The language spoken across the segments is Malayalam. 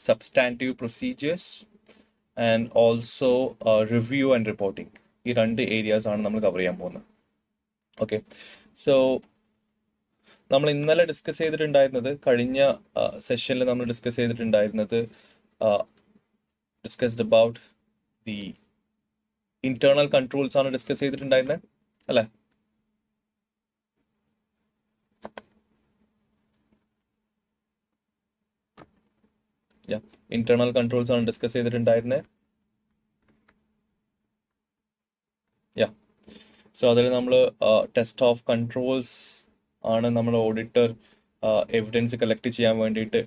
substantive procedures and also review and reporting. ഈ രണ്ട് ഏരിയാസ് ആണ് നമ്മൾ കവർ ചെയ്യാൻ പോകുന്നത്. ഓക്കെ, സോ നമ്മൾ ഇന്നലെ ഡിസ്കസ് ചെയ്തിട്ടുണ്ടായിരുന്നത്, കഴിഞ്ഞ സെഷനിൽ നമ്മൾ ഡിസ്കസ് ചെയ്തിട്ടുണ്ടായിരുന്നത് discussed about the internal controls ആണ് ഡിസ്കസ് ചെയ്തിട്ടുണ്ടായിരുന്നത് അല്ലേ? ഇന്റേണൽ കൺട്രോൾസ് ആണ് ഡിസ്കസ് ചെയ്തിട്ടുണ്ടായിരുന്നത്. സോ അതിൽ നമ്മൾ ടെസ്റ്റ് ഓഫ് കൺട്രോൾസ് ആണ് നമ്മൾ ഓഡിറ്റർ എവിഡൻസ് കളക്ട് ചെയ്യാൻ വേണ്ടിയിട്ട്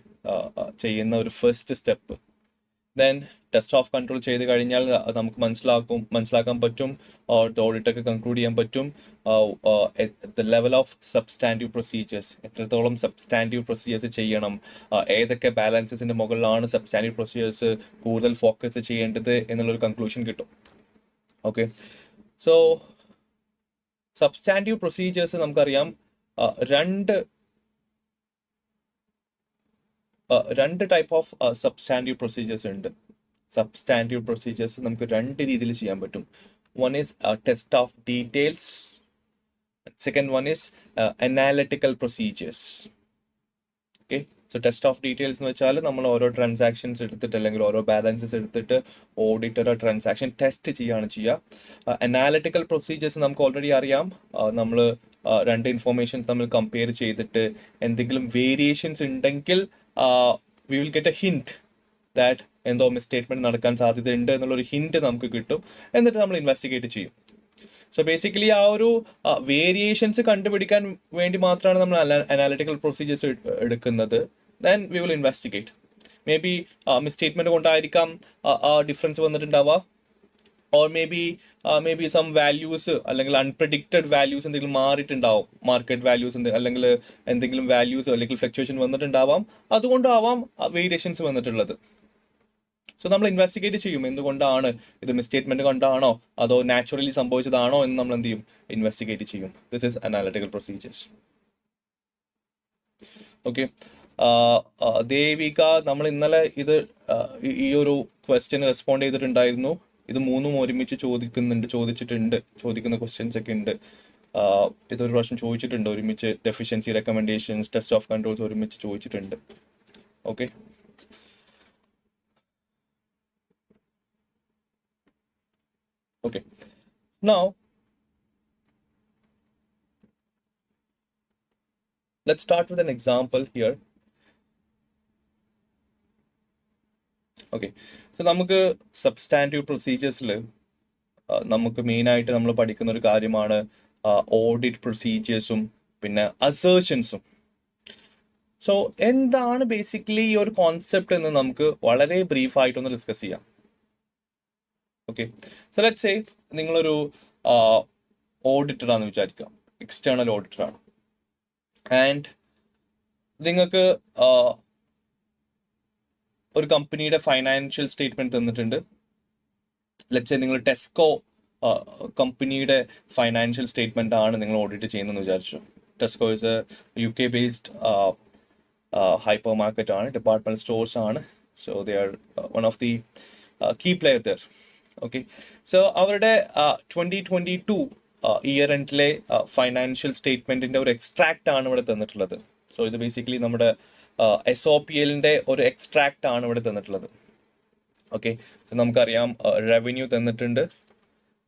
ചെയ്യുന്ന ഒരു first step. Then test of control ചെയ്ത് കഴിഞ്ഞാൽ നമുക്ക് മനസ്സിലാക്കാൻ പറ്റും, ഓഡിറ്റർക്ക് കൺക്ലൂഡ് ചെയ്യാൻ പറ്റും the level of substantive procedures, എത്രത്തോളം സബ്സ്റ്റാൻറ്റീവ് പ്രൊസീജിയേഴ്സ് ചെയ്യണം, ഏതൊക്കെ ബാലൻസസിന്റെ മുകളിലാണ് സബ്സ്റ്റാൻറ്റീവ് പ്രൊസീജിയേഴ്സ് കൂടുതൽ ഫോക്കസ് ചെയ്യേണ്ടത് എന്നുള്ളൊരു കൺക്ലൂഷൻ കിട്ടും. ഓക്കെ, സോ സബ്സ്റ്റാൻറ്റീവ് പ്രൊസീജിയേഴ്സ് നമുക്കറിയാം രണ്ട് ടൈപ്പ് ഓഫ് സബ്സ്റ്റാൻറ്റീവ് പ്രൊസീജിയേഴ്സ് ഉണ്ട്. സബ്സ്റ്റാൻറ്റീവ് പ്രൊസീജിയേഴ്സ് നമുക്ക് രണ്ട് രീതിയിൽ ചെയ്യാൻ പറ്റും. One is test of details, second one is analytical procedures. Okay, so test of details എന്ന് വെച്ചാൽ നമ്മൾ ഓരോ ട്രാൻസാക്ഷൻസ് എടുത്തിട്ട് അല്ലെങ്കിൽ ഓരോ ബാലൻസസ് എടുത്തിട്ട് ഓഡിറ്റർ ട്രാൻസാക്ഷൻ ടെസ്റ്റ് ചെയ്യുക. അനാലിറ്റിക്കൽ പ്രൊസീജിയേഴ്സ് നമുക്ക് ഓൾറെഡി അറിയാം, നമ്മൾ രണ്ട് ഇൻഫോർമേഷൻ തമ്മിൽ കമ്പയർ ചെയ്തിട്ട് എന്തെങ്കിലും വേരിയേഷൻസ് ഉണ്ടെങ്കിൽ we will get A hint that എന്തോ മിസ്റ്റേറ്റ്മെന്റ് നടക്കാൻ സാധ്യതയുണ്ട് എന്നുള്ളൊരു ഹിന്റ് നമുക്ക് കിട്ടും. എന്നിട്ട് നമ്മൾ ഇൻവെസ്റ്റിഗേറ്റ് ചെയ്യും. സോ ബേസിക്കലി ആ ഒരു വേരിയേഷൻസ് കണ്ടുപിടിക്കാൻ വേണ്ടി മാത്രമാണ് നമ്മൾ അനാലിറ്റിക്കൽ പ്രൊസീജിയേഴ്സ് എടുക്കുന്നത്. Then we will investigate. May be misstatement കൊണ്ടായിരിക്കാം ഡിഫറൻസ് വന്നിട്ടുണ്ടാവുക, or may be some values അല്ലെങ്കിൽ അൺപ്രഡിക്റ്റഡ് വാല്യൂസ് എന്തെങ്കിലും മാറിയിട്ടുണ്ടാവും, മാർക്കറ്റ് വാല്യൂസ് അല്ലെങ്കിൽ എന്തെങ്കിലും വാല്യൂസ് അല്ലെങ്കിൽ ഫ്ലക്ച്വേഷൻ വന്നിട്ടുണ്ടാവാം, അതുകൊണ്ടാവാം വേരിയേഷൻസ് വന്നിട്ടുള്ളത്. സോ നമ്മൾ ഇൻവെസ്റ്റിഗേറ്റ് ചെയ്യും, എന്തുകൊണ്ടാണ് ഇത്, മിസ്റ്റേറ്റ്മെന്റ് കൊണ്ടാണോ അതോ നാച്ചുറലി സംഭവിച്ചതാണോ എന്ന് നമ്മൾ എന്ത് ചെയ്യും, ഇൻവെസ്റ്റിഗേറ്റ് ചെയ്യും. This is analytical procedures. Okay, Devika നമ്മൾ ഇന്നലെ ഈ ഒരു ക്വസ്റ്റ്യൻ റെസ്പോണ്ട് ചെയ്തിട്ടുണ്ടായിരുന്നു. ഇത് മൂന്നും ഒരുമിച്ച് ചോദിക്കുന്ന ക്വസ്റ്റ്യൻസ് ഒക്കെ ഉണ്ട്. ഇതൊരു പ്രാവശ്യം ചോദിച്ചിട്ടുണ്ട് ഒരുമിച്ച്. Deficiency recommendations, test of controls ഒരുമിച്ച് ചോദിച്ചിട്ടുണ്ട്. Okay, okay, now let's start with an example here. Okay, so നമുക്ക് സബ്സ്റ്റാൻറ്റീവ് പ്രൊസീജിയേഴ്സിൽ നമുക്ക് മെയിനായിട്ട് നമ്മൾ പഠിക്കുന്ന ഒരു കാര്യമാണ് ഓഡിറ്റ് പ്രൊസീജിയേഴ്സും പിന്നെ അസേർഷൻസും. സോ എന്താണ് ബേസിക്കലി ഈ ഒരു കോൺസെപ്റ്റ് എന്ന് നമുക്ക് വളരെ ബ്രീഫായിട്ടൊന്ന് ഡിസ്കസ് ചെയ്യാം. ഓക്കെ, സോ ലെറ്റ്സ് സേ നിങ്ങളൊരു ഓഡിറ്ററാണെന്ന് വിചാരിക്കാം, എക്സ്റ്റേണൽ ഓഡിറ്ററാണ്. ആൻഡ് നിങ്ങൾക്ക് ഒരു കമ്പനിയുടെ ഫൈനാൻഷ്യൽ സ്റ്റേറ്റ്മെന്റ് തന്നിട്ടുണ്ട്. ലെറ്റ്സ് സേ നിങ്ങൾ ടെസ്കോ കമ്പനിയുടെ ഫൈനാൻഷ്യൽ സ്റ്റേറ്റ്മെന്റ് ആണ് നിങ്ങൾ ഓഡിറ്റ് ചെയ്യുന്നതെന്ന് വിചാരിച്ചു. Tesco is a UK based hypermarket ആണ്, ഡിപ്പാർട്ട്മെന്റ് സ്റ്റോഴ്സ് ആണ്. So they are one of the key player there. Okay, so അവരുടെ 2022 ഇയർ എൻഡിലെ ഫൈനാൻഷ്യൽ സ്റ്റേറ്റ്മെന്റിന്റെ ഒരു എക്സ്ട്രാക്ട് ആണ് ഇവിടെ തന്നിട്ടുള്ളത്. സോ ഇത് ബേസിക്കലി നമ്മുടെ SOPLന്റെ ഒരു എക്സ്ട്രാക്ട് ആണ് ഇവിടെ തന്നിട്ടുള്ളത്. ഓക്കെ, നമുക്കറിയാം റവന്യൂ തന്നിട്ടുണ്ട്,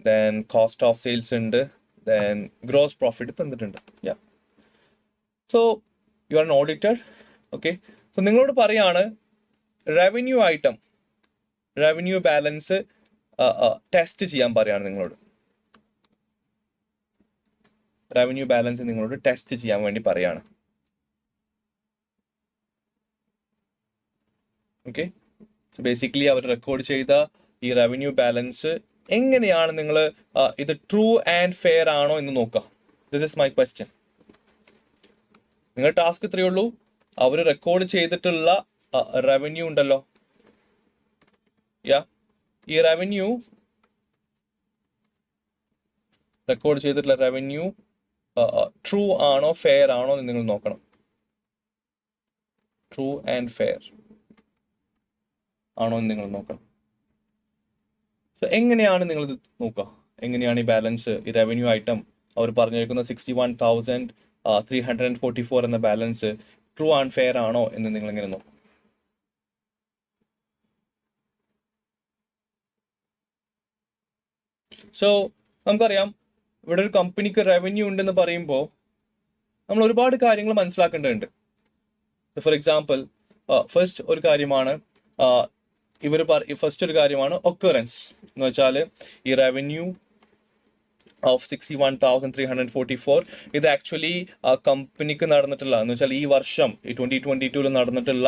ദെൻ കോസ്റ്റ് ഓഫ് സെയിൽസ് ഉണ്ട്, ദെൻ ഗ്രോസ് പ്രോഫിറ്റ് തന്നിട്ടുണ്ട്. So you are N auditor. Okay, so നിങ്ങളോട് പറയാണ് revenue item, revenue balance test ചെയ്യാൻ പറയാണ് നിങ്ങളോട്. റവന്യൂ ബാലൻസ് നിങ്ങളോട് ടെസ്റ്റ് ചെയ്യാൻ വേണ്ടി പറയാണ്. ഓക്കെ, സോ ബേസിക്കലി അവർ റെക്കോർഡ് ചെയ്ത ഈ റവന്യൂ ബാലൻസ് എങ്ങനെയാണ് നിങ്ങൾ ഇത് ട്രൂ ആൻഡ് ഫെയർ ആണോ എന്ന് നോക്കുക. This is my question. നിങ്ങളുടെ ടാസ്ക് ഇത്രയേ ഉള്ളൂ. അവർ റെക്കോർഡ് ചെയ്തിട്ടുള്ള റവന്യൂ ഉണ്ടല്ലോ, ഈ റവന്യൂ റെക്കോർഡ് ചെയ്തിട്ടുള്ള റവന്യൂ ട്രൂ ആണോ ഫെയർ ആണോ എന്ന് നിങ്ങൾ നോക്കണം. True and fair. ആണോ എന്ന് നിങ്ങൾ നോക്കണം. സോ എങ്ങനെയാണ് നിങ്ങളിത് നോക്കുക? എങ്ങനെയാണ് ഈ ബാലൻസ്, ഈ റവന്യൂ ഐറ്റം അവർ പറഞ്ഞിരിക്കുന്ന 61,344 എന്ന ബാലൻസ് ട്രൂ ആൻഡ് ഫെയർ ആണോ എന്ന് നിങ്ങൾ എങ്ങനെ നോക്കും? സോ നമുക്കറിയാം, ഇവിടെ ഒരു കമ്പനിക്ക് റവന്യൂ ഉണ്ടെന്ന് പറയുമ്പോൾ നമ്മൾ ഒരുപാട് കാര്യങ്ങൾ മനസ്സിലാക്കേണ്ടതുണ്ട്. ഫോർ എക്സാമ്പിൾ, ഫസ്റ്റ് ഒരു കാര്യമാണ് ഫസ്റ്റ് ഒരു കാര്യമാണ് ഒക്കറൻസ് എന്ന് വെച്ചാൽ ഈ റവന്യൂ ഓഫ് 61,344 ഇത് ആക്ച്വലി കമ്പനിക്ക് നടന്നിട്ടുള്ള എന്ന് വെച്ചാൽ ഈ വർഷം ഈ 2022 നടന്നിട്ടുള്ള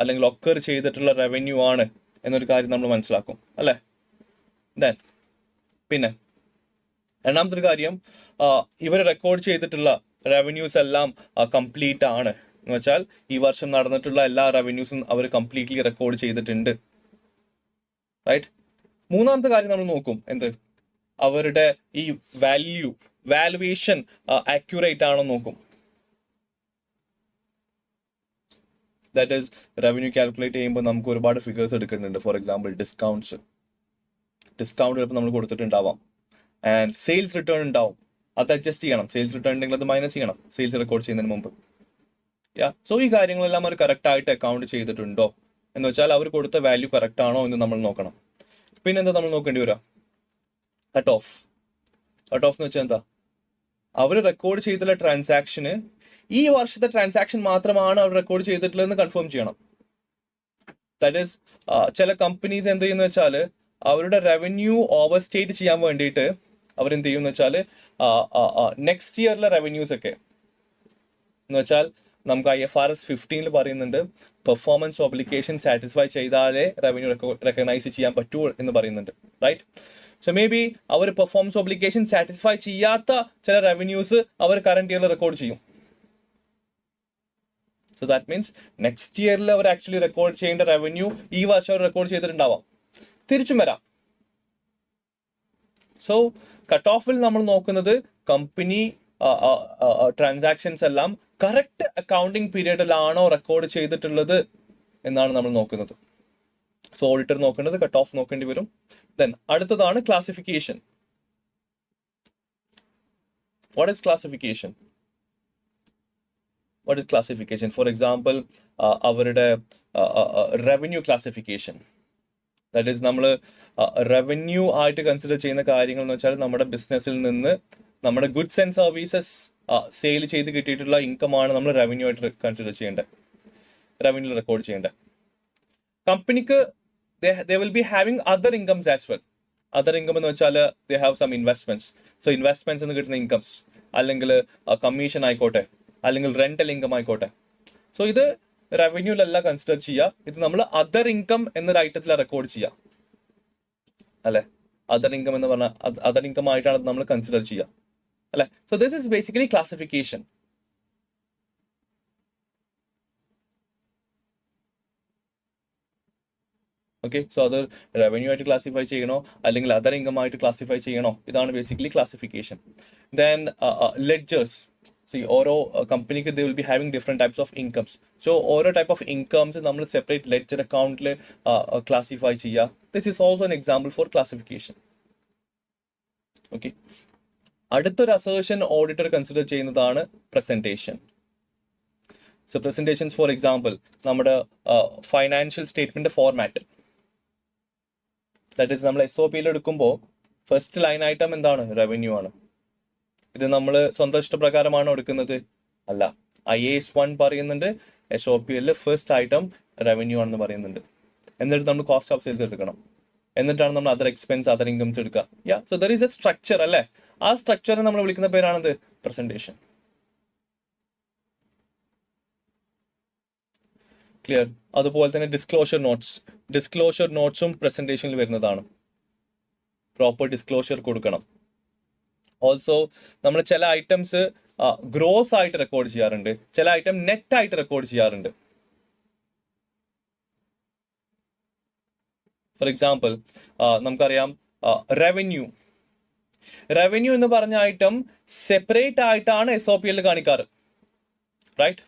അല്ലെങ്കിൽ ഒക്കർ ചെയ്തിട്ടുള്ള റവന്യൂ ആണ് എന്നൊരു കാര്യം നമ്മൾ മനസ്സിലാക്കും അല്ലേ. ദെൻ പിന്നെ രണ്ടാമത്തെ ഒരു കാര്യം, ഇവർ റെക്കോർഡ് ചെയ്തിട്ടുള്ള റവന്യൂസ് എല്ലാം കംപ്ലീറ്റ് ആണ് എന്ന് വെച്ചാൽ ഈ വർഷം നടന്നിട്ടുള്ള എല്ലാ റവന്യൂസും അവർ കംപ്ലീറ്റ്ലി റെക്കോർഡ് ചെയ്തിട്ടുണ്ട്, റൈറ്റ്. മൂന്നാമത്തെ കാര്യം നമ്മൾ നോക്കും, എന്ത് അവരുടെ ഈ വാലുവേഷൻ ആക്യുറേറ്റ് ആണോ നോക്കും. ദാറ്റ് ഈസ് റവന്യൂ കാൽക്കുലേറ്റ് ചെയ്യുമ്പോൾ നമുക്ക് ഒരുപാട് ഫിഗേഴ്സ് എടുക്കുന്നുണ്ട്. ഫോർ എക്സാമ്പിൾ ഡിസ്കൗണ്ട് ചിലപ്പോൾ നമ്മൾ കൊടുത്തിട്ടുണ്ടാവാം, ആൻഡ് സെയിൽസ് റിട്ടേൺ ഉണ്ടാവും, അത് അഡ്ജസ്റ്റ് ചെയ്യണം. സെയിൽസ് റിട്ടേൺ ഉണ്ടെങ്കിൽ അത് മൈനസ് ചെയ്യണം സെയിൽസ് റെക്കോർഡ് ചെയ്യുന്നതിന് മുമ്പ്. സോ ഈ കാര്യങ്ങളെല്ലാം അവർ കറക്റ്റ് ആയിട്ട് അക്കൗണ്ട് ചെയ്തിട്ടുണ്ടോ എന്ന് വെച്ചാൽ അവർ കൊടുത്ത വാല്യൂ കറക്റ്റ് ആണോ എന്ന് നമ്മൾ നോക്കണം. പിന്നെന്താ നമ്മൾ നോക്കേണ്ടി വരിക? കട്ട് ഓഫ് എന്ന് വെച്ചാൽ എന്താ, അവർ റെക്കോർഡ് ചെയ്തിട്ടുള്ള ട്രാൻസാക്ഷന് ഈ വർഷത്തെ ട്രാൻസാക്ഷൻ മാത്രമാണ് അവർ റെക്കോർഡ് ചെയ്തിട്ടുള്ളതെന്ന് കൺഫേം ചെയ്യണം. ദാറ്റ് ഈസ് ചില കമ്പനീസ് എന്ത് ചെയ്യുന്ന വെച്ചാൽ അവരുടെ റവന്യൂ ഓവർ സ്റ്റേറ്റ് ചെയ്യാൻ വേണ്ടിയിട്ട് അവരെന്ത് ചെയ്യുമെന്ന് വെച്ചാൽ നെക്സ്റ്റ് ഇയറിലെ റവന്യൂസ് ഒക്കെ എന്ന് വെച്ചാൽ നമുക്ക് IFRS 15 പറയുന്നുണ്ട് പെർഫോമൻസ് ഒബ്ലിഗേഷൻ സാറ്റിസ്ഫൈ ചെയ്താലേ റവന്യൂ റെക്കഗ്നൈസ് ചെയ്യാൻ പറ്റൂ എന്ന് പറയുന്നുണ്ട്, റൈറ്റ്. സോ മേ ബി അവർ പെർഫോമൻസ് ഒബ്ലിഗേഷൻ സാറ്റിസ്ഫൈ ചെയ്യാത്ത ചില റവന്യൂസ് അവർ കറന്റ് ഇയറിൽ റെക്കോർഡ് ചെയ്യും. സോ ദാറ്റ് മീൻസ് നെക്സ്റ്റ് ഇയറിൽ അവർ ആക്ച്വലി റെക്കോർഡ് ചെയ്യേണ്ട റവന്യൂ ഈ വർഷം അവർ റെക്കോർഡ് ചെയ്തിട്ടുണ്ടാവാം, തിരിച്ചും വരാം. സോ കട്ട് ഓഫിൽ നമ്മൾ നോക്കുന്നത് കമ്പനി ട്രാൻസാക്ഷൻസ് എല്ലാം കറക്റ്റ് അക്കൗണ്ടിങ് പീരീഡിലാണോ റെക്കോർഡ് ചെയ്തിട്ടുള്ളത് എന്നാണ് നമ്മൾ നോക്കുന്നത്. സോ ഓഡിറ്റർ നോക്കേണ്ടത് കട്ട് ഓഫ് നോക്കേണ്ടി വരും. ദെൻ അടുത്തതാണ് classification. What is classification? For example അവരുടെ റവന്യൂ ക്ലാസിഫിക്കേഷൻ, ദാറ്റ് ഈസ് നമ്മൾ റവന്യൂ ആയിട്ട് കൺസിഡർ ചെയ്യുന്ന കാര്യങ്ങൾ എന്ന് വെച്ചാൽ നമ്മുടെ ബിസിനസ്സിൽ നിന്ന് നമ്മുടെ ഗുഡ്സ് ആൻഡ് സർവീസസ് സെയിൽ ചെയ്ത് കിട്ടിയിട്ടുള്ള ഇൻകം ആണ് നമ്മൾ റവന്യൂ ആയിട്ട് കൺസിഡർ ചെയ്യേണ്ടത്, റവന്യൂ റെക്കോർഡ് ചെയ്യേണ്ടത്. കമ്പനിക്ക് they will be having other incomes as well. Other income എന്ന് വെച്ചാൽ they have some investments. So investments എന്ന് കിട്ടുന്ന ഇൻകംസ്, അല്ലെങ്കിൽ കമ്മീഷൻ ആയിക്കോട്ടെ, അല്ലെങ്കിൽ റെന്റൽ ഇൻകം ആയിക്കോട്ടെ. സോ ഇത് റവന്യൂലല്ല കൺസിഡർ ചെയ്യുക, ഇത് നമ്മൾ അതർ ഇൻകം എന്നൊരു ഐറ്റത്തിലാണ് റെക്കോർഡ് ചെയ്യുക അല്ലെ. അതർ ഇൻകം എന്ന് പറഞ്ഞാൽ അതർ ഇൻകം ആയിട്ടാണ് നമ്മൾ കൺസിഡർ ചെയ്യുക അല്ലെ. So this is basically classification. Okay, so അത് റവന്യൂ ആയിട്ട് ക്ലാസിഫൈ ചെയ്യണോ അല്ലെങ്കിൽ അതർ ഇൻകം ആയിട്ട് ക്ലാസിഫൈ ചെയ്യണോ, ഇതാണ് ബേസിക്കലി ക്ലാസിഫിക്കേഷൻ. Then ledgers. ഓരോ കമ്പനിക്ക് they will be having different types of incomes. So ഓരോ ടൈപ്പ് ഓഫ് ഇൻകംസ് നമ്മൾ സെപ്പറേറ്റ് ലെഡ്ജർ അക്കൗണ്ടിൽ ക്ലാസിഫൈ ചെയ്യുക. This is also an example for classification. Okay, അടുത്തൊരു അസേർഷൻ ഓഡിറ്റർ കൺസിഡർ ചെയ്യുന്നതാണ് presentation. So presentations for example നമ്മുടെ financial statement format, that is നമ്മൾ SOPയിൽ എടുക്കുമ്പോൾ ഫസ്റ്റ് ലൈൻ ഐറ്റം എന്താണ്? റവന്യൂ ആണ്. ഇത് നമ്മൾ സ്വന്തം ഇഷ്ടപ്രകാരമാണോ എടുക്കുന്നത്? അല്ല. IAS 1 പറയുന്നുണ്ട് SOPയിൽ ഫസ്റ്റ് ഐറ്റം റവന്യൂ ആണെന്ന് പറയുന്നുണ്ട്. എന്നിട്ട് നമ്മൾ കോസ്റ്റ് ഓഫ് സെയിൽസ് എടുക്കണം, എന്നിട്ടാണ് നമ്മൾ അതർ എക്സ്പെൻസ്, അതർ ഇൻകംസ് എടുക്കുക. So there is A structure അല്ലേ. ആ സ്ട്രക്ചറിനെ നമ്മൾ വിളിക്കുന്ന പേരാണത് പ്രസന്റേഷൻ. ക്ലിയർ? അതുപോലെ തന്നെ ഡിസ്ക്ലോഷർ നോട്ട്സും പ്രസന്റേഷനിൽ വരുന്നതാണ്. പ്രോപ്പർ ഡിസ്ക്ലോഷർ കൊടുക്കണം. ഓൾസോ നമ്മൾ ചില ഐറ്റംസ് ഗ്രോസ് ആയിട്ട് റെക്കോർഡ് ചെയ്യാറുണ്ട്, ചില ഐറ്റം നെറ്റ് ആയിട്ട് റെക്കോർഡ് ചെയ്യാറുണ്ട്. ഫോർ എക്സാമ്പിൾ നമുക്കറിയാം റവന്യൂ എന്ന് പറഞ്ഞ ഐറ്റം സെപ്പറേറ്റ് ആയിട്ടാണ് SOPയിൽ കാണിക്കാറ്, റൈറ്റ്.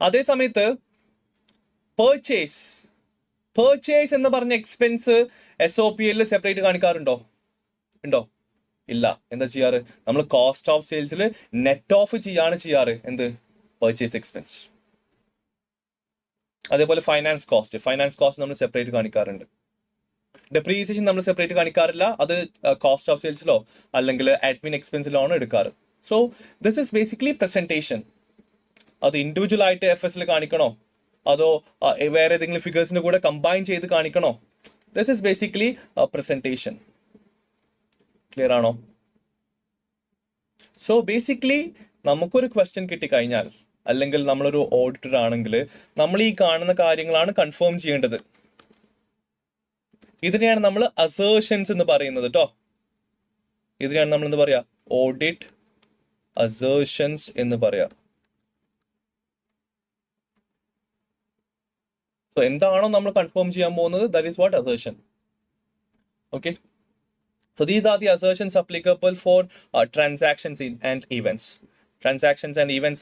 അതേ സമയത്ത് Purchase എന്ന് പറഞ്ഞ എക്സ്പെൻസ് SOP-ൽ സെപ്പറേറ്റ് കാണിക്കാറുണ്ടോ? ഉണ്ടോ? ഇല്ല. എന്താ ചെയ്യാറ്? നമ്മൾ കോസ്റ്റ് ഓഫ് സെയിൽസിൽ നെറ്റ് ഓഫ് ചെയ്യാണ് ചെയ്യാറ്. എന്ത്? Purchase expense. അതേപോലെ ഫൈനാൻസ് കോസ്റ്റ് നമ്മൾ സെപ്പറേറ്റ് കാണിക്കാറുണ്ട്. ഡെപ്രീസിയേഷൻ നമ്മൾ സെപ്പറേറ്റ് കാണിക്കാറില്ല. അത് കോസ്റ്റ് ഓഫ് സെയിൽസിലോ അല്ലെങ്കിൽ അഡ്മിൻ എക്സ്പെൻസിലോ ആണ് എടുക്കാറ്. So this is basically presentation. അത് ഇൻഡിവിജ്വൽ ആയിട്ട് FS കാണിക്കണോ, അതോ വേറെ ഏതെങ്കിലും ഫിഗേഴ്സിന്റെ കൂടെ കമ്പൈൻ ചെയ്ത് കാണിക്കണോ? This is basically presentation. Clear ആണോ? സോ ബേസിക്കലി നമുക്കൊരു ക്വസ്റ്റ്യൻ കിട്ടിക്കഴിഞ്ഞാൽ, അല്ലെങ്കിൽ നമ്മളൊരു ഓഡിറ്റർ ആണെങ്കിൽ, നമ്മൾ ഈ കാണുന്ന കാര്യങ്ങളാണ് കൺഫേം ചെയ്യേണ്ടത്. ഇതിനെയാണ് നമ്മൾ അസേർഷൻസ് എന്ന് പറയുന്നത് കേട്ടോ. ഇതിനെയാണ് നമ്മൾ എന്ത് പറയാ? ഓഡിറ്റ് അസേർഷൻസ് എന്ന് പറയാം. സോ എന്താണോ നമ്മൾ കൺഫേം ചെയ്യാൻ പോകുന്നത്, that is what assertion. Okay. So these are the assertions applicable for transactions and events. Transactions and events,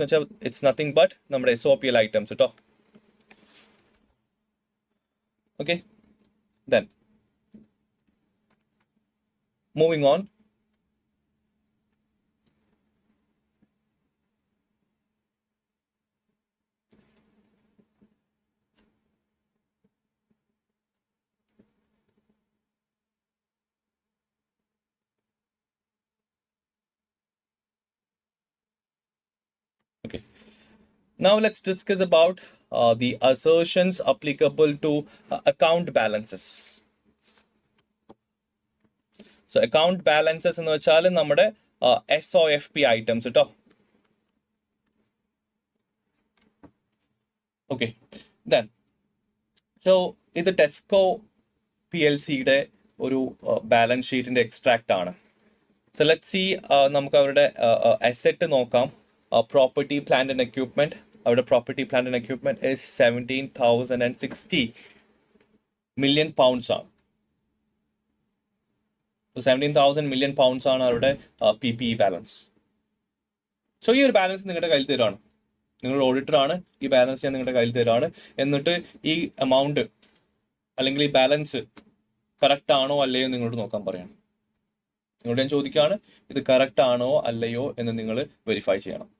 it's nothing but നമ്മുടെ SOPL items കേട്ടോ. Okay. Then moving on. Okay. Now let's discuss about the assertions applicable to account balances. So account balances എന്ന് വെച്ചാൽ നമ്മുടെ SOFP items കേട്ടോ. Okay. Then so ഇത് ടെസ്കോ PLCയുടെ ഒരു ബാലൻസ് ഷീറ്റിന്റെ എക്സ്ട്രാക്ട് ആണ്. So let's see, നമുക്ക് അവരുടെ അസെറ്റ് നോക്കാം. Property, plant and equipment. Our property, plant and equipment is 17,060 million pounds. So 17,000 million pounds ആണ് അവരുടെ PPE ബാലൻസ്. സോ ഈ ഒരു ബാലൻസ് നിങ്ങളുടെ കയ്യിൽ തരാണ്. നിങ്ങൾ ഓഡിറ്റർ ആണ്, ഈ ബാലൻസ് ഞാൻ നിങ്ങളുടെ കയ്യിൽ തരാണ്. എന്നിട്ട് ഈ എമൗണ്ട് അല്ലെങ്കിൽ ഈ ബാലൻസ് കറക്റ്റ് ആണോ അല്ലയോ നിങ്ങളോട് നോക്കാൻ പറയണം. നിങ്ങളോട് ഞാൻ ചോദിക്കുകയാണ്, ഇത് കറക്റ്റ് ആണോ അല്ലയോ എന്ന് നിങ്ങൾ വെരിഫൈ ചെയ്യണം.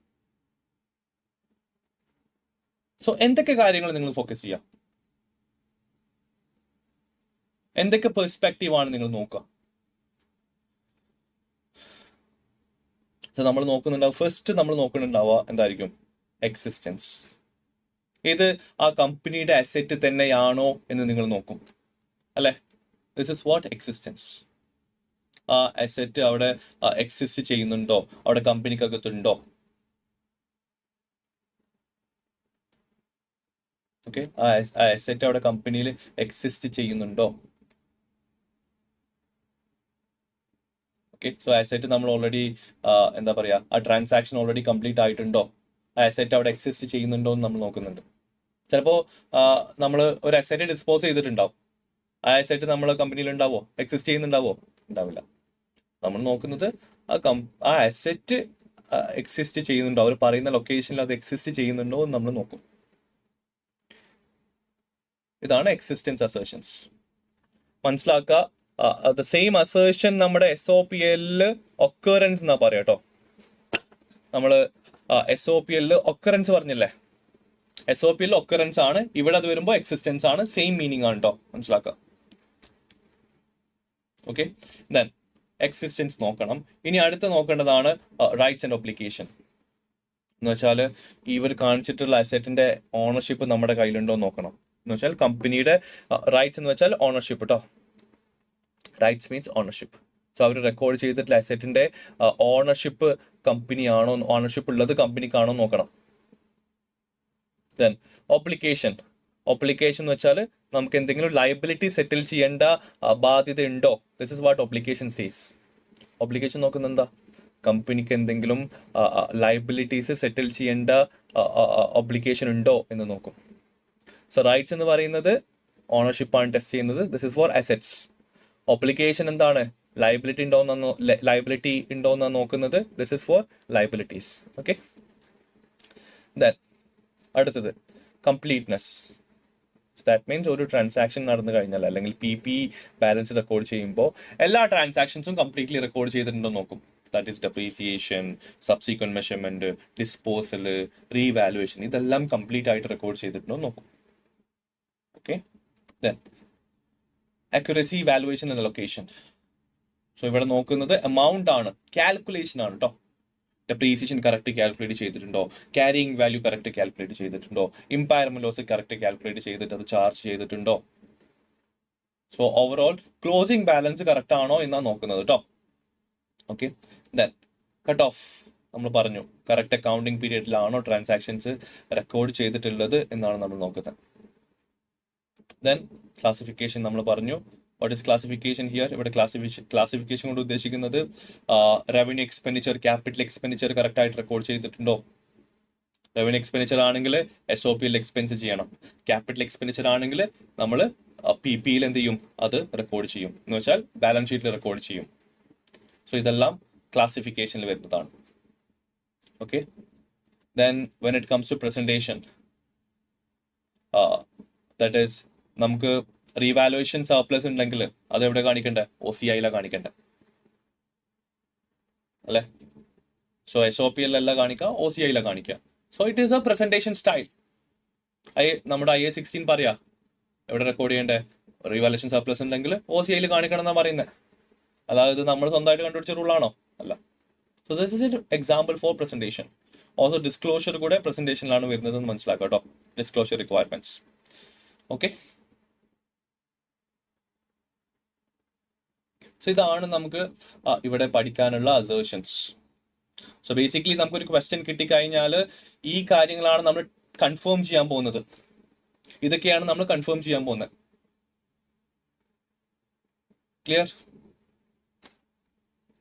സോ എന്തൊക്കെ കാര്യങ്ങൾ നിങ്ങൾ ഫോക്കസ് ചെയ്യുക, എന്തൊക്കെ പെർസ്പെക്റ്റീവ് ആണ് നിങ്ങൾ നോക്കുക? സോ നമ്മൾ നോക്കുന്നുണ്ടാവുക, ഫസ്റ്റ് നമ്മൾ നോക്കുന്നുണ്ടാവുക എന്തായിരിക്കും? എക്സിസ്റ്റൻസ്. ഇത് ആ കമ്പനിയുടെ അസെറ്റ് തന്നെയാണോ എന്ന് നിങ്ങൾ നോക്കും അല്ലെ? This is what existence. ആ അസെറ്റ് അവിടെ എക്സിസ്റ്റ് ചെയ്യുന്നുണ്ടോ, അവിടെ കമ്പനിക്കകത്തുണ്ടോ? ഓക്കെ, ആ അസെറ്റ് അവിടെ കമ്പനിയിൽ എക്സിസ്റ്റ് ചെയ്യുന്നുണ്ടോ? ഓക്കെ, സോ അസെറ്റ് നമ്മൾ ഓൾറെഡി എന്താ പറയാ, ആ ട്രാൻസാക്ഷൻ ഓൾറെഡി കംപ്ലീറ്റ് ആയിട്ടുണ്ടോ, ആ അസെറ്റ് അവിടെ എക്സിസ്റ്റ് ചെയ്യുന്നുണ്ടോ എന്ന് നമ്മൾ നോക്കുന്നുണ്ട്. ചിലപ്പോൾ നമ്മൾ ഒരു അസെറ്റ് ഡിസ്പോസ് ചെയ്തിട്ടുണ്ടാവും, ആ അസെറ്റ് നമ്മളെ കമ്പനിയിൽ ഉണ്ടാവോ, എക്സിസ്റ്റ് ചെയ്യുന്നുണ്ടാവോ? ഉണ്ടാവില്ല. നമ്മൾ നോക്കുന്നത് ആ അസെറ്റ് എക്സിസ്റ്റ് ചെയ്യുന്നുണ്ടോ, അവർ പറയുന്ന ലൊക്കേഷനിൽ അത് എക്സിസ്റ്റ് ചെയ്യുന്നുണ്ടോ എന്ന് നമ്മൾ നോക്കും. ഇതാണ് എക്സിസ്റ്റൻസ് അസേർഷൻസ്. മനസ്സിലാക്കുക, ദ സെയിം അസേർഷൻ നമ്മുടെ SOPL ഒക്കറൻസ് എന്നാ പറയാ കേട്ടോ. നമ്മൾ SOPL ഒക്കറൻസ് പറഞ്ഞില്ലേ, SOPL ഒക്കറൻസ് ആണ്, ഇവിടെ അത് വരുമ്പോൾ എക്സിസ്റ്റൻസ് ആണ്, സെയിം മീനിങ് ആണ് കേട്ടോ, മനസ്സിലാക്കുക. ഓക്കെ, ദെൻ എക്സിസ്റ്റൻസ് നോക്കണം. ഇനി അടുത്ത് നോക്കേണ്ടതാണ് റൈറ്റ്സ് ആൻഡ് ഒബ്ലിഗേഷൻ. എന്ന് വെച്ചാൽ ഇവർ കാണിച്ചിട്ടുള്ള അസെറ്റിന്റെ ഓണർഷിപ്പ് നമ്മുടെ കയ്യിലുണ്ടോ നോക്കണം. എന്ന് വെച്ചാൽ കമ്പനിയുടെ റൈറ്റ്സ് എന്ന് വെച്ചാൽ ഓണർഷിപ്പ് കേട്ടോ. Rights means ownership. സോ അവർ റെക്കോർഡ് ചെയ്തിട്ടുള്ള അസെറ്റിന്റെ ഓണർഷിപ്പ് കമ്പനിയാണോ, ഓണർഷിപ്പ് ഉള്ളത് കമ്പനിക്കാണോ നോക്കണം. Then obligation. ഒബ്ലിഗേഷൻ എന്ന് വെച്ചാൽ നമുക്ക് എന്തെങ്കിലും ലയബിലിറ്റി സെറ്റിൽ ചെയ്യേണ്ട ബാധ്യത ഉണ്ടോ. This is what obligation says. Obligation നോക്കുന്ന എന്താ, കമ്പനിക്ക് എന്തെങ്കിലും ലയബിലിറ്റീസ് സെറ്റിൽ ചെയ്യേണ്ട ഒബ്ലിഗേഷൻ ഉണ്ടോ എന്ന് നോക്കും. സോ റൈറ്റ്സ് എന്ന് പറയുന്നത് ഓണർഷിപ്പാണ് ടെസ്റ്റ് ചെയ്യുന്നത്. This is for assets. Obligation എന്താണ്, ലയബിലിറ്റി ഉണ്ടോന്നാണ് നോക്കുന്നത്. This is for liabilities. Okay, then അടുത്തത് കംപ്ലീറ്റ്നെസ്. ദാറ്റ് മീൻസ് ഒരു ട്രാൻസാക്ഷൻ നടന്നു കഴിഞ്ഞാൽ അല്ലെങ്കിൽ പി ബാലൻസ് റെക്കോർഡ് ചെയ്യുമ്പോൾ എല്ലാ ട്രാൻസാക്ഷൻസും കംപ്ലീറ്റ്ലി റെക്കോർഡ് ചെയ്തിട്ടുണ്ടോ നോക്കും. That is depreciation, subsequent measurement, disposal, revaluation, ഇതെല്ലാം കംപ്ലീറ്റ് ആയിട്ട് റെക്കോർഡ് ചെയ്തിട്ടുണ്ടോ നോക്കും. Okay, then accuracy, valuation and allocation. So ഇവിടെ നോക്കുന്നത് എമൗണ്ട് ആണ്, കാൽക്കുലേഷൻ ആണ് കേട്ടോ. ഡെപ്രീസിയേഷൻ കറക്റ്റ് കാൽക്കുലേറ്റ് ചെയ്തിട്ടുണ്ടോ, ക്യാരിയിങ് വാല്യൂ കറക്റ്റ് കാൽക്കുലേറ്റ് ചെയ്തിട്ടുണ്ടോ, ഇമ്പയർമെന്റ് ലോസ് കറക്റ്റ് കാൽക്കുലേറ്റ് ചെയ്തിട്ട് അത് ചാർജ് ചെയ്തിട്ടുണ്ടോ. So overall closing balance correct ആണോ എന്നാണ് നോക്കുന്നത് കേട്ടോ. ഓക്കെ, ദെൻ കട്ട് ഓഫ് നമ്മൾ പറഞ്ഞു, കറക്റ്റ് അക്കൗണ്ടിങ് പീരീഡിലാണോ ട്രാൻസാക്ഷൻസ് റെക്കോർഡ് ചെയ്തിട്ടുള്ളത് എന്നാണ് നമ്മൾ നോക്കുന്നത്. ദെൻ ക്ലാസിഫിക്കേഷൻ നമ്മൾ പറഞ്ഞു. What is classification here? ഇവിടെ ക്ലാസിഫിക്കേഷൻ കൊണ്ട് ഉദ്ദേശിക്കുന്നത് revenue expenditure, capital expenditure correct ആയിട്ട് റെക്കോർഡ് ചെയ്തിട്ടുണ്ടോ. റവന്യൂ എക്സ്പെൻഡിച്ചർ ആണെങ്കിൽ SOPൽ എക്സ്പെൻസ് ചെയ്യണം. ക്യാപിറ്റൽ എക്സ്പെൻഡിച്ചർ ആണെങ്കിൽ നമ്മൾ PPയിൽ എന്ത് ചെയ്യും, അത് റെക്കോർഡ് ചെയ്യും. എന്ന് വെച്ചാൽ ബാലൻസ് ഷീറ്റിൽ റെക്കോർഡ് ചെയ്യും. സോ ഇതെല്ലാം ക്ലാസിഫിക്കേഷനിൽ വരുന്നതാണ്. Okay, then when it comes to presentation, that is നമുക്ക് റീവാലുവേഷൻ സർപ്ലസ് ഉണ്ടെങ്കിൽ അത് എവിടെ കാണിക്കണ്ടേ? OCIയിലാണ് കാണിക്കണ്ടേ അല്ലെ? സോ SOPൽ അല്ല കാണിക്കുക, OCIയിലാണ് കാണിക്കുക. So it is A presentation style. നമ്മുടെ IA-16 പറയാ എവിടെ റെക്കോർഡ് ചെയ്യണ്ടേ? റീവാലുവേഷൻ സർപ്ലസ് ഉണ്ടെങ്കിൽ OCIയിൽ കാണിക്കണം എന്നാ പറയുന്നത്. അതായത് നമ്മൾ സ്വന്തമായിട്ട് കണ്ടുപിടിച്ച റൂളാണോ? അല്ല. So this is an example four presentation. Also disclosure കൂടെ പ്രസന്റേഷനിലാണ് വരുന്നത് എന്ന് മനസ്സിലാക്കാം കേട്ടോ. Disclosure requirements. ഓക്കെ, സോ ഇതാണ് നമുക്ക് ഇവിടെ പഠിക്കാനുള്ള അസേർഷൻസ്. സോ ബേസിക്കലി നമുക്കൊരു ക്വസ്റ്റ്യൻ കിട്ടിക്കഴിഞ്ഞാൽ ഈ കാര്യങ്ങളാണ് നമ്മൾ കൺഫേം ചെയ്യാൻ പോകുന്നത്. ഇതൊക്കെയാണ് നമ്മൾ കൺഫേം ചെയ്യാൻ പോകുന്നത്. ക്ലിയർ?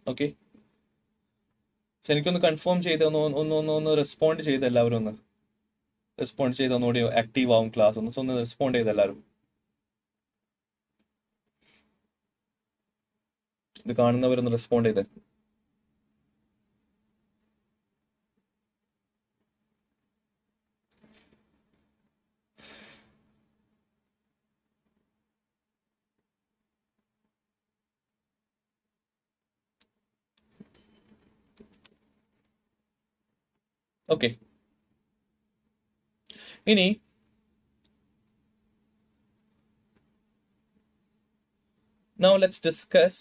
ഓക്കെ, എനിക്കൊന്ന് കൺഫേം ചെയ്ത് ഒന്ന് റെസ്പോണ്ട് ചെയ്ത് എല്ലാവരും ഒന്ന് റെസ്പോണ്ട് ചെയ്ത് ഒന്നുകൂടി ആക്റ്റീവ് ആവും ക്ലാസ്. ഒന്ന് റെസ്പോണ്ട് ചെയ്ത് എല്ലാവരും. ഇത് കാണുന്നവരൊന്ന് റെസ്പോണ്ട് ചെയ്ത്. ഓക്കെ, ഇനി now let's discuss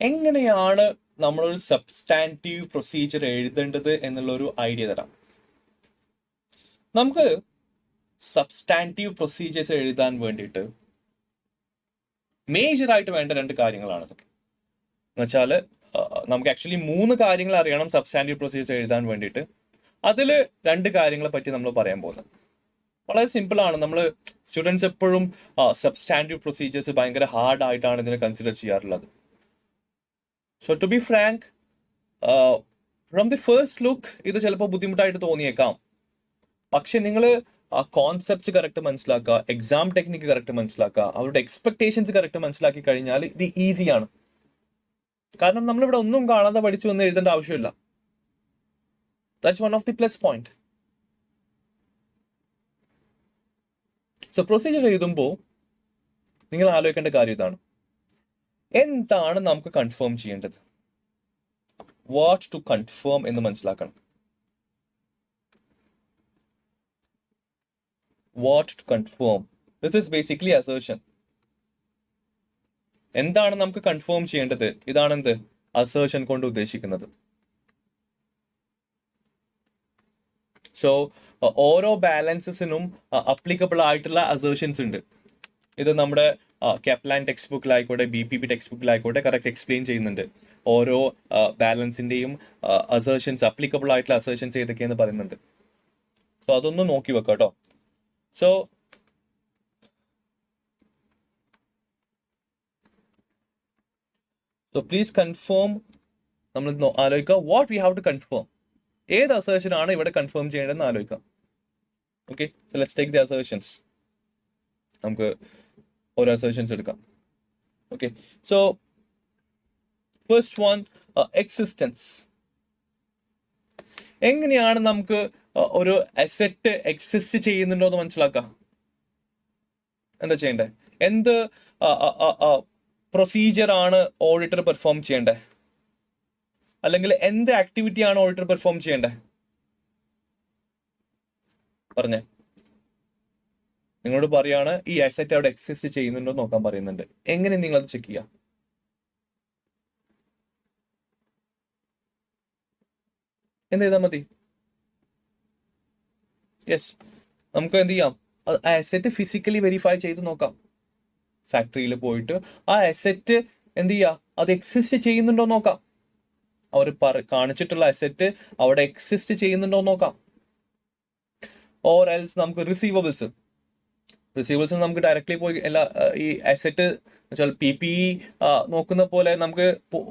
എങ്ങനെയാണ് നമ്മളൊരു സബ്സ്റ്റാൻറ്റീവ് പ്രൊസീജിയർ എഴുതേണ്ടത് എന്നുള്ളൊരു ഐഡിയ തരാം. നമുക്ക് സബ്സ്റ്റാൻറ്റീവ് പ്രൊസീജിയേഴ്സ് എഴുതാൻ വേണ്ടിയിട്ട് മേജറായിട്ട് വേണ്ട രണ്ട് കാര്യങ്ങളാണ്. എന്ന് വെച്ചാൽ നമുക്ക് ആക്ച്വലി 3 കാര്യങ്ങൾ അറിയണം സബ്സ്റ്റാൻറ്റീവ് പ്രൊസീജിയേഴ്സ് എഴുതാൻ വേണ്ടിയിട്ട്. അതിൽ 2 കാര്യങ്ങളെ പറ്റി നമ്മൾ പറയാൻ പോകുന്നത്. വളരെ സിമ്പിൾ ആണ്. നമ്മൾ സ്റ്റുഡൻസ് എപ്പോഴും സബ്സ്റ്റാൻറ്റീവ് പ്രൊസീജിയേഴ്സ് ഭയങ്കര ഹാർഡ് ആയിട്ടാണ് ഇതിനെ കൺസിഡർ ചെയ്യാറുള്ളത്. So to be frank, from the first look ഇത് ചിലപ്പോൾ ബുദ്ധിമുട്ടായിട്ട് തോന്നിയേക്കാം. പക്ഷെ നിങ്ങൾ കോൺസെപ്റ്റ്സ് കറക്റ്റ് മനസ്സിലാക്കുക, എക്സാം ടെക്നിക്ക് കറക്റ്റ് മനസ്സിലാക്കുക, അവരുടെ എക്സ്പെക്ടേഷൻസ് കറക്റ്റ് മനസ്സിലാക്കി കഴിഞ്ഞാൽ ഇത് ഈസിയാണ്. കാരണം നമ്മളിവിടെ ഒന്നും കാണാതെ പഠിച്ചു വന്ന് എഴുതേണ്ട ആവശ്യമില്ല. That's one of the plus point. So procedure എഴുതുമ്പോൾ നിങ്ങൾ ആലോചിക്കേണ്ട കാര്യം ഇതാണ്: എന്താണ് നമുക്ക് കൺഫേം ചെയ്യേണ്ടത്? വാട്ട് ടു കൺഫേം എന്ന് മനസ്സിലാക്കണം. What to confirm, this is basically assertion. എന്താണ് നമുക്ക് കൺഫേം ചെയ്യേണ്ടത്? ഇതാണ് എന്ത് അസേർഷൻ കൊണ്ട് ഉദ്ദേശിക്കുന്നത്. സോ ഓരോ ബാലൻസസിനും അപ്ലിക്കബിൾ ആയിട്ടുള്ള അസേർഷൻസ് ഉണ്ട്. ഇത് നമ്മുടെ കെപ്ലാൻ ടെക്സ്റ്റ് ബുക്കിലായിക്കോട്ടെ, BPP ടെക്സ്റ്റ് ബുക്കിലായിക്കോട്ടെ കറക്റ്റ് എക്സ്പ്ലെയിൻ ചെയ്യുന്നുണ്ട്. ഓരോ ബാലൻസിന്റെയും അസേർഷൻസ്, അപ്ലിക്കബിൾ ആയിട്ടുള്ള അസേർഷൻസ് ഏതൊക്കെയെന്ന് പറയുന്നുണ്ട്. സോ അതൊന്ന് നോക്കി വെക്കാം കേട്ടോ. So please confirm. നമ്മൾ ആലോചിക്കുക what we have to confirm. ഏത് അസേർഷൻ ആണ് ഇവിടെ കൺഫേം ചെയ്യേണ്ടതെന്ന് ആലോചിക്കാം. Okay, so let's take the assertions. നമുക്ക് ഓരോ അസേർഷൻസ് എടുക്കാം. Okay, so first one, existence. എങ്ങനെയാണ് നമുക്ക് ഒരു അസെറ്റ് എക്സിസ്റ്റ് ചെയ്യുന്നുണ്ടോ എന്ന് മനസ്സിലാക്കാം? എന്താ ചെയ്യണ്ടേ? എന്ത് പ്രൊസീജിയർ ആണ് ഓഡിറ്റർ പെർഫോം ചെയ്യേണ്ടേ? അല്ലെങ്കിൽ എന്ത് ആക്ടിവിറ്റി ആണ് ഓഡിറ്റർ പെർഫോം ചെയ്യേണ്ടേ? പറഞ്ഞേ. നിങ്ങളോട് പറയാണ് ഈ അസറ്റ് അവിടെ എക്സിസ്റ്റ് ചെയ്യുന്നുണ്ടോ നോക്കാൻ പറയുന്നുണ്ട്. എങ്ങനെ നിങ്ങൾ അത് ചെക്ക് ചെയ്യാം? എന്ത് ചെയ്താൽ മതി? യെസ്, നമുക്ക് എന്ത് ചെയ്യാം? ആ അസറ്റ് ഫിസിക്കലി വെരിഫൈ ചെയ്ത് നോക്കാം. ഫാക്ടറിയിൽ പോയിട്ട് ആ അസറ്റ് എന്ത് ചെയ്യുക, അത് എക്സിസ്റ്റ് ചെയ്യുന്നുണ്ടോ നോക്കാം. അവർ കാണിച്ചിട്ടുള്ള അസറ്റ് അവിടെ എക്സിസ്റ്റ് ചെയ്യുന്നുണ്ടോ നോക്കാം. ഓർ എൽസ് നമുക്ക് റിസീവബിൾസ് നമുക്ക് ഡയറക്ട്ലി പോയി എല്ലാ ഈ അസറ്റ് വെച്ചാൽ PPE നോക്കുന്ന പോലെ നമുക്ക്